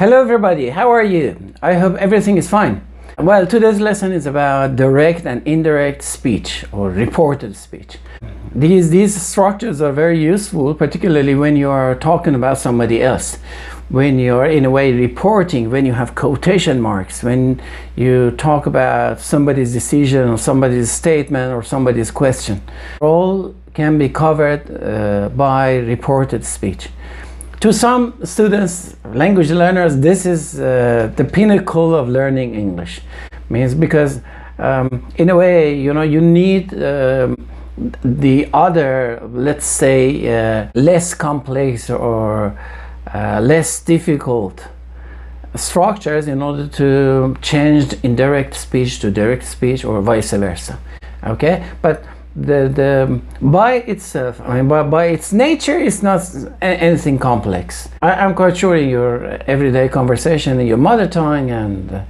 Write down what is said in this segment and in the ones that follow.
Hello everybody, how are you? I hope everything is fine. Well, today's lesson is about direct and indirect speech or reported speech. These structures are very useful, particularly when you are talking about somebody else. When you're in a way reporting, when you have quotation marks, when you talk about somebody's decision or somebody's statement or somebody's question. All can be covered by reported speech. To some students, language learners, this is the pinnacle of learning English. Means because in a way, you need the other, let's say, less complex or less difficult structures in order to change indirect speech to direct speech or vice versa. Okay, but by itself, by its nature, it's not anything complex. I'm quite sure in your everyday conversation in your mother tongue and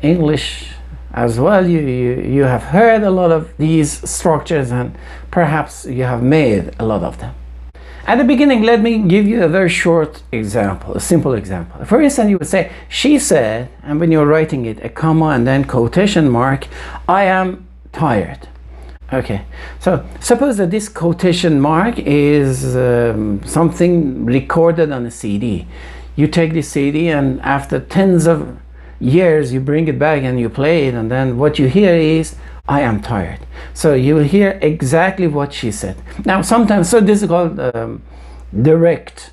English as well, you have heard a lot of these structures and perhaps you have made a lot of them. At the beginning, let me give you a very short example, a simple example. For instance, you would say, she said, and when you're writing it, a comma and then quotation mark, I am tired. Okay, so suppose that this quotation mark is something recorded on a CD. You take this CD and after tens of years you bring it back and you play it, and then what you hear is, I am tired. So you will hear exactly what she said. Now sometimes, so this is called direct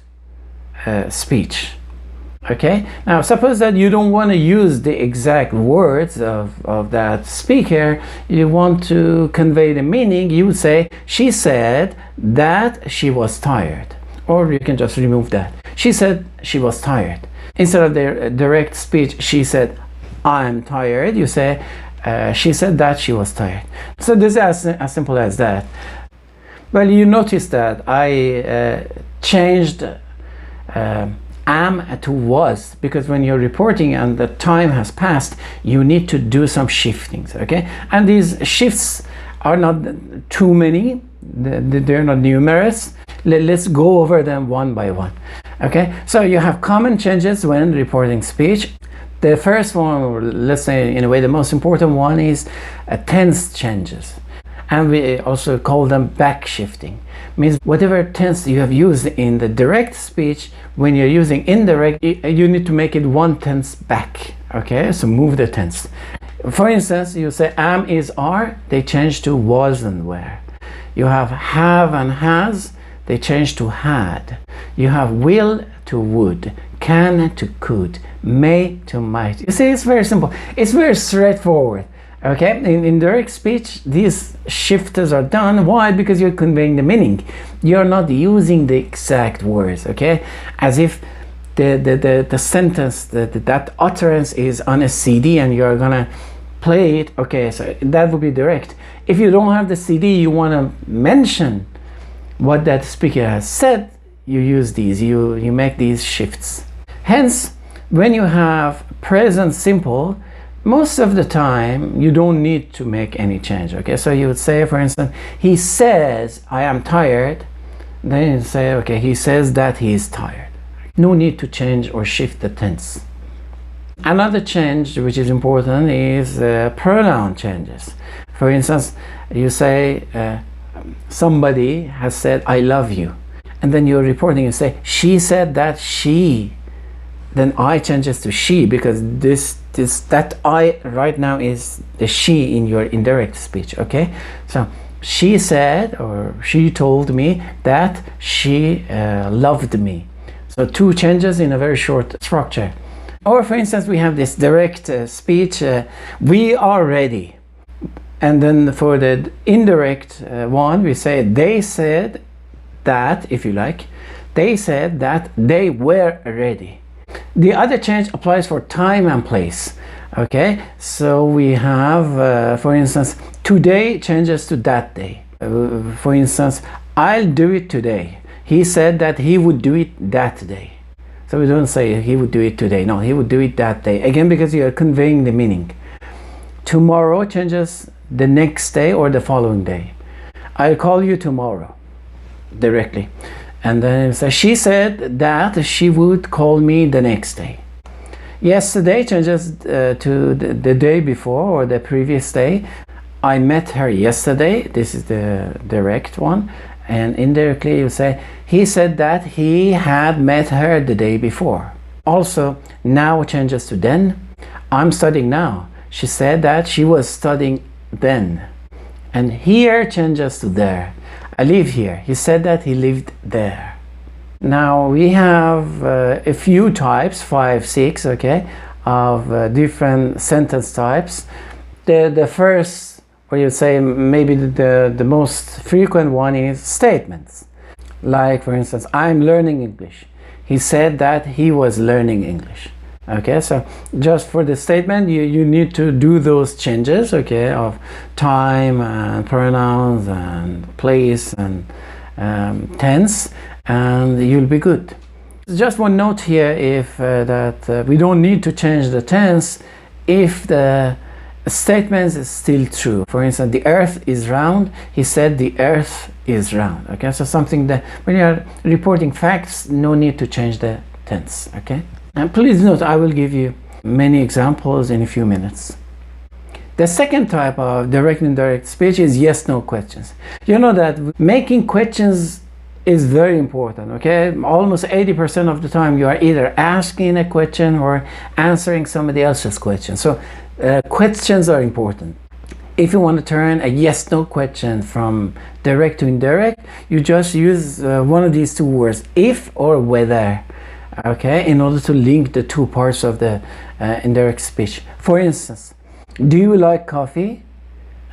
speech. Okay, now suppose that you don't want to use the exact words of that speaker, you want to convey the meaning, you would say, she said that she was tired. Or you can just remove that. She said she was tired. Instead of the direct speech, she said, I'm tired, you say, she said that she was tired. So this is as simple as that. Well, you notice that I changed am to was, because when you're reporting and the time has passed, you need to do some shiftings, okay? And these shifts are not too many, they're not numerous. Let's go over them one by one, okay? So you have common changes when reporting speech. The first one, or let's say in a way the most important one, is tense changes. And we also call them back shifting. Means whatever tense you have used in the direct speech, when you're using indirect, you need to make it one tense back. Okay, so move the tense. For instance, you say am is are, they change to was and were. You have and has, they change to had. You have will to would, can to could, may to might. You see, it's very simple. It's very straightforward. Okay, in direct speech, these shifters are done. Why? Because you're conveying the meaning. You're not using the exact words, okay? As if the sentence, that utterance is on a CD and you're gonna play it, okay, so that would be direct. If you don't have the CD, you wanna mention what that speaker has said, you use these, you make these shifts. Hence, when you have present simple, most of the time, you don't need to make any change, okay? So you would say, for instance, he says, I am tired. Then you say, okay, he says that he is tired. No need to change or shift the tense. Another change which is important is pronoun changes. For instance, you say, somebody has said, I love you. And then you're reporting, you say, she said that she. Then I changes to she, because that I right now is the she in your indirect speech, okay? So she said, or she told me that she loved me. So two changes in a very short structure. Or for instance, we have this direct speech, we are ready. And then for the indirect one, we say they said that, if you like, they said that they were ready. The other change applies for time and place. Okay, so we have, for instance, today changes to that day. For instance, I'll do it today. He said that he would do it that day. So we don't say he would do it today. No, he would do it that day. Again, because you are conveying the meaning. Tomorrow changes the next day or the following day. I'll call you tomorrow directly. And then so she said that she would call me the next day. Yesterday changes to the day before or the previous day. I met her yesterday. This is the direct one. And indirectly you say, he said that he had met her the day before. Also, now changes to then. I'm studying now. She said that she was studying then. And here changes to there. I live here. He said that he lived there. Now we have a few types, 5, 6, okay, of different sentence types. The first, or you say maybe the most frequent one is statements. Like for instance, I'm learning English. He said that he was learning English. Okay, so just for the statement, you need to do those changes, okay, of time and pronouns and place and tense, and you'll be good. Just one note here, if that we don't need to change the tense if the statement is still true. For instance, the earth is round. He said the earth is round. Okay, so something that when you are reporting facts, no need to change the tense. Okay. And please note, I will give you many examples in a few minutes. The second type of direct and indirect speech is yes-no questions. You know that making questions is very important, okay? Almost 80% of the time you are either asking a question or answering somebody else's question. So questions are important. If you want to turn a yes-no question from direct to indirect, you just use one of these two words, if or whether. Okay, in order to link the two parts of the indirect speech. For instance, do you like coffee?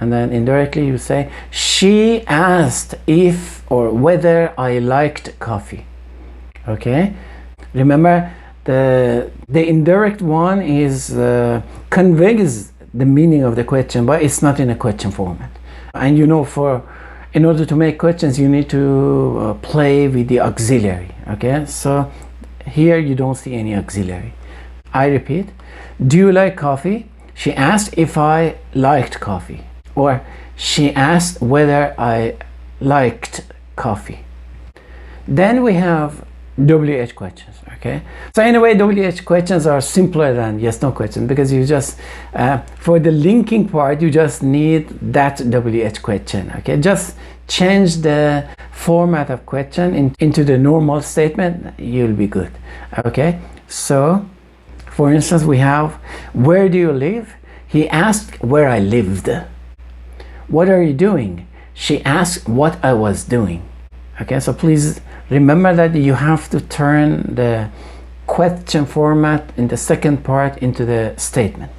And then indirectly you say, she asked if or whether I liked coffee. Okay, remember the indirect one is conveys the meaning of the question, but it's not in a question format. And you know, in order to make questions, you need to play with the auxiliary. Okay, so here you don't see any auxiliary. I repeat, do you like coffee? She asked if I liked coffee. Or she asked whether I liked coffee. Then we have WH questions, okay? So anyway, WH questions are simpler than yes-no questions because you just, for the linking part, you just need that WH question, okay? Just change the format of question into the normal statement, you'll be good, okay? So, for instance, we have, where do you live? He asked where I lived. What are you doing? She asked what I was doing. Okay, so please remember that you have to turn the question format in the second part into the statement.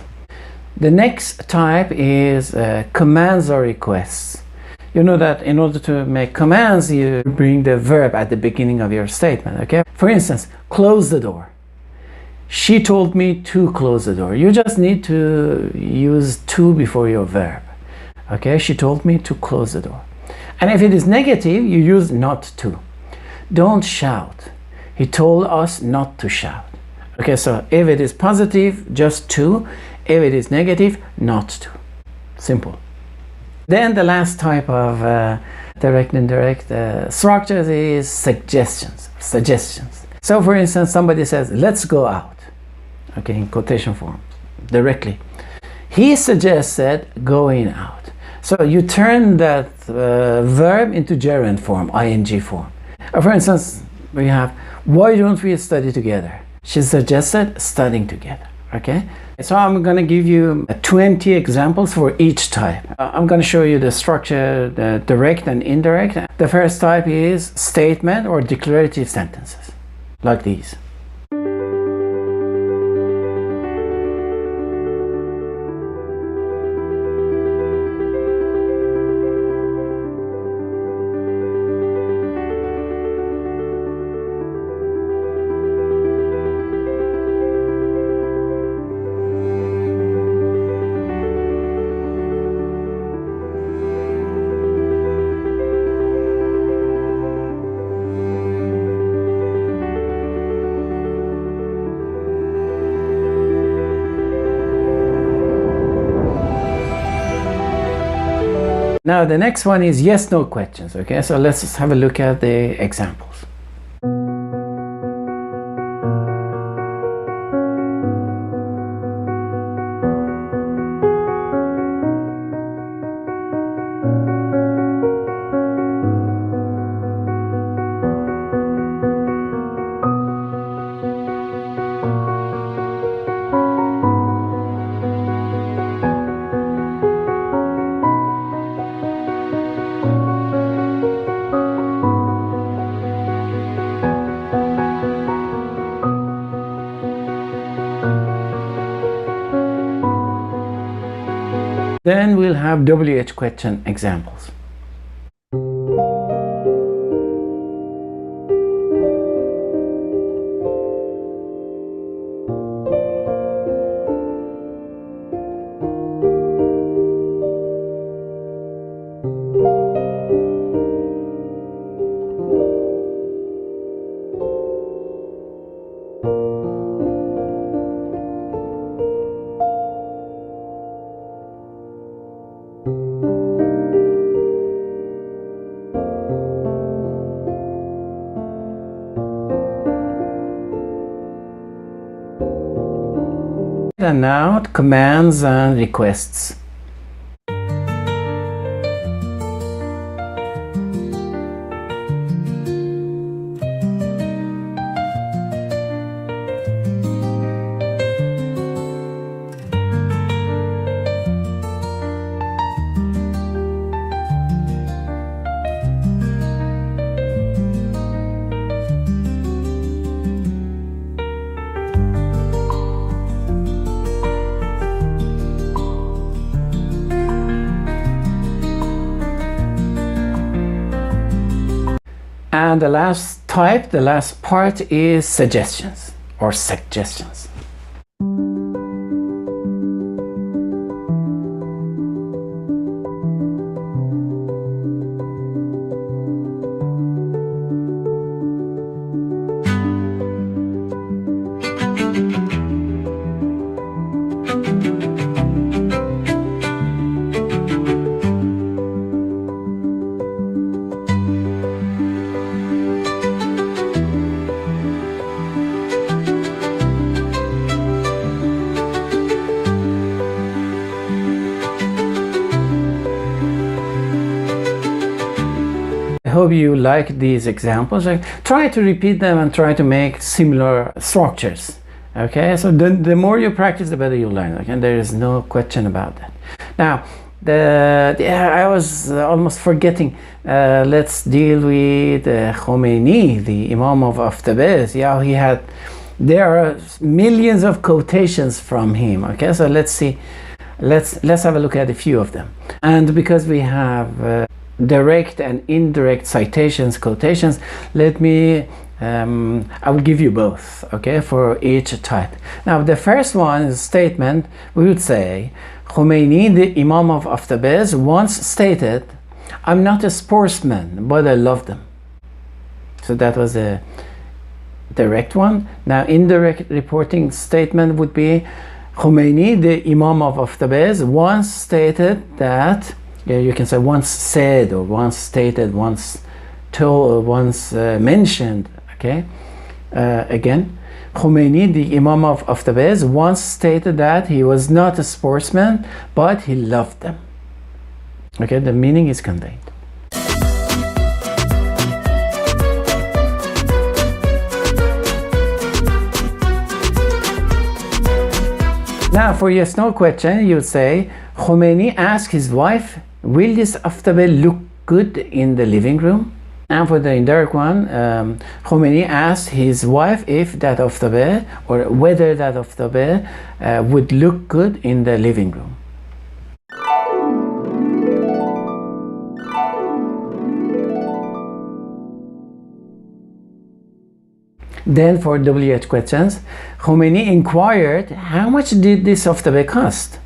The next type is commands or requests. You know that in order to make commands, you bring the verb at the beginning of your statement, okay? For instance, close the door. She told me to close the door. You just need to use to before your verb, okay? She told me to close the door. And if it is negative, you use not to. Don't shout. He told us not to shout. Okay, so if it is positive, just to. If it is negative, not to. Simple. Then the last type of direct and indirect structures is suggestions. So for instance, somebody says, let's go out. Okay, in quotation form, directly. He suggested going out. So you turn that verb into gerund form, ing form. For instance, we have, why don't we study together? She suggested studying together, okay? So I'm going to give you 20 examples for each type. I'm going to show you the structure, the direct and indirect. The first type is statement or declarative sentences, like these. Now the next one is yes-no questions, okay? So let's just have a look at the examples. Then we'll have WH question examples. And now commands and requests. And the last type, the last part is suggestions or suggestions. I hope you like these examples. Try to repeat them and try to make similar structures. Okay, so the more you practice, the better you learn. Okay, and there is no question about that. Now, I was almost forgetting. Let's deal with Khomeini, the Imam of Tabriz. Yeah, there are millions of quotations from him. Okay, so let's see. Let's have a look at a few of them. And because we have direct and indirect citations, quotations, let me I will give you both, okay, for each type. Now the first one is a statement. We would say Khomeini, the Imam of Tabriz, once stated, "I'm not a sportsman, but I love them." So that was a direct one. Now indirect reporting statement would be Khomeini, the Imam of Tabriz, once stated that, yeah, you can say once said or once stated, once told, or once mentioned. Okay, again, Khomeini, the Imam of Tabriz, once stated that he was not a sportsman, but he loved them. Okay, the meaning is conveyed. Now, for yes/no question, you would say Khomeini asked his wife, "Will this aftabe look good in the living room?" And for the indirect one, Khomeini asked his wife if that aftabe, or whether that aftabe would look good in the living room. Then for WH questions, Khomeini inquired, "How much did this aftabe cost?"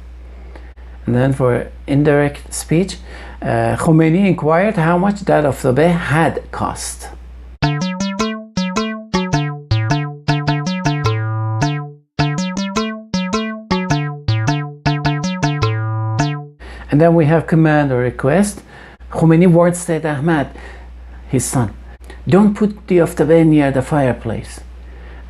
And then for indirect speech, Khomeini inquired how much that aftabe had cost. And then we have command or request. Khomeini warned Sayyid Ahmad, his son, "Don't put the aftabe near the fireplace."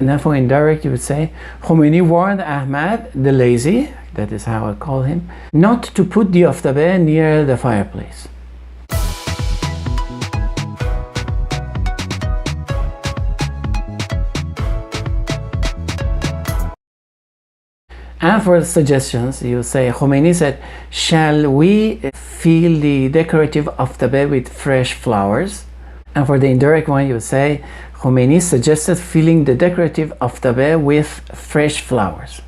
And then for indirect, you would say, Khomeini warned Ahmad, the lazy, that is how I call him, not to put the aftabe near the fireplace. And for suggestions, you say, Khomeini said, "Shall we fill the decorative aftabe with fresh flowers?" And for the indirect one, you say, Khomeini suggested filling the decorative aftabe with fresh flowers.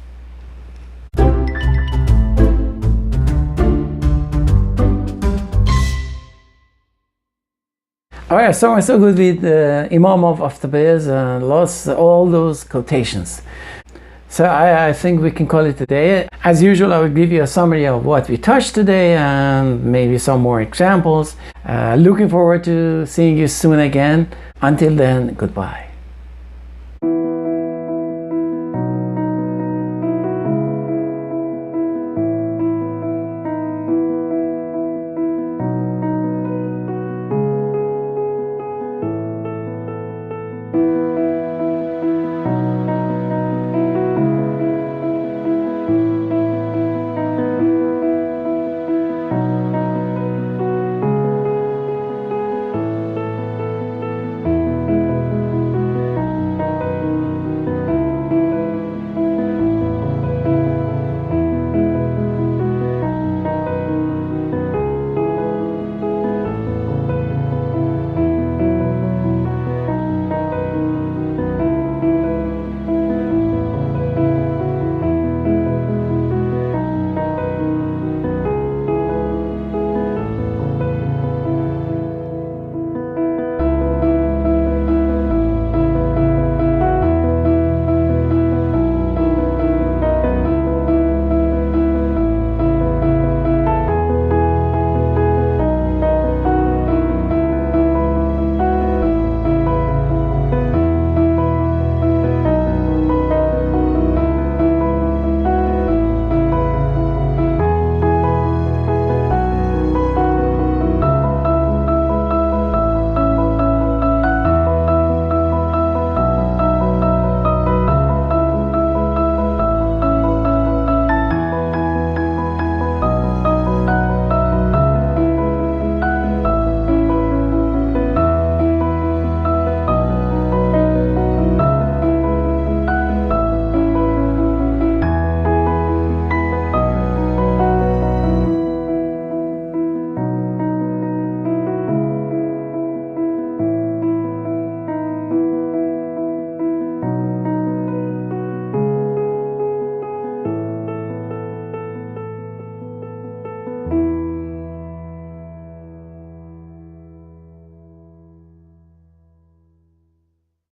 All right, so good with Imam of Tabriz and lost all those quotations. So I think we can call it a day. As usual, I will give you a summary of what we touched today and maybe some more examples. Looking forward to seeing you soon again. Until then, goodbye.